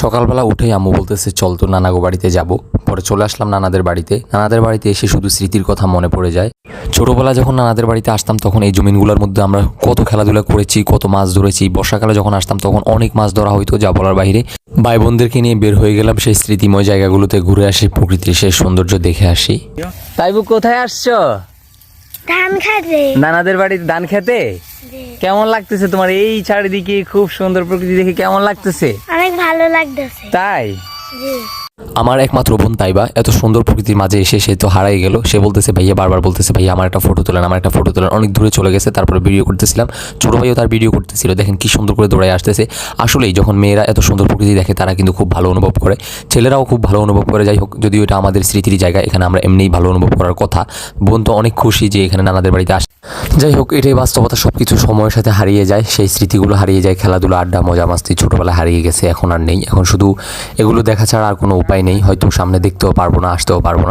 সকালবেলা উঠেই আম্মু বলতেছে চল তো নানাগো বাড়িতে যাব। পরে চলে আসলাম নানাদের বাড়িতে। নানাদের বাড়িতে এসে শুধু স্মৃতির কথা মনে পড়ে যায়। ছোটবেলা যখন নানাদের বাড়িতে আসতাম তখন এই জমিনগুলোর মধ্যে আমরা কত খেলাধুলা করেছি, কত মাছ ধরেছি। বর্ষাকালে যখন আসতাম তখন অনেক মাছ ধরা হইতো, যা বলার বাইরে। ভাই বোনদেরকে নিয়ে বের হয়ে গেলাম সেই স্মৃতিময় জায়গাগুলোতে ঘুরে আসি, প্রকৃতির সেই সৌন্দর্য দেখে আসি। তাইবু কোথায় আসছো? ধান খাতে। নানাদের বাড়িতে ধান খেতে। কেমন লাগতেছে তোমার এই চারিদিকে খুব সুন্দর প্রকৃতি দেখে? কেমন লাগতেছে? অনেক ভালো লাগতেছে। তাই? জি। আমার একমাত্র বোন তাইবা এত সুন্দর প্রকৃতির মাঝে এসে সে তো হারাই গেল। সে বলতেছে ভাইয়া, বারবার বলতেছে ভাইয়া আমার একটা ফটো তোলেন, আমার একটা ফটো তোলেন। অনেক দূরে চলে গেছে, তারপরে ভিডিও করতেছিলাম। ছোটো ভাইও তার ভিডিও করতেছিল, দেখেন কি সুন্দর করে দৌড়ায় আসতেছে। আসলেই যখন মেয়েরা এত সুন্দর প্রকৃতি দেখে তারা কিন্তু খুব ভালো অনুভব করে, ছেলেরাও খুব ভালো অনুভব করে। যাই হোক, যদিও এটা আমাদের স্মৃতির জায়গা, এখানে আমরা এমনিই ভালো অনুভব করার কথা। বোন তো অনেক খুশি যে এখানে নানাদের বাড়িতে আসে। যাই হোক, এটাই বাস্তবতা, সব কিছু সময়ের সাথে হারিয়ে যায়, সেই স্মৃতিগুলো হারিয়ে যায়। খেলাধুলা, আড্ডা, মজা মাস্তি ছোটোবেলা হারিয়ে গেছে, এখন আর নেই। এখন শুধু এগুলো দেখা ছাড়া আর কোনো উপায় নেই। হয়তো সামনে দেখতেও পারবো না, আসতেও পারবো না।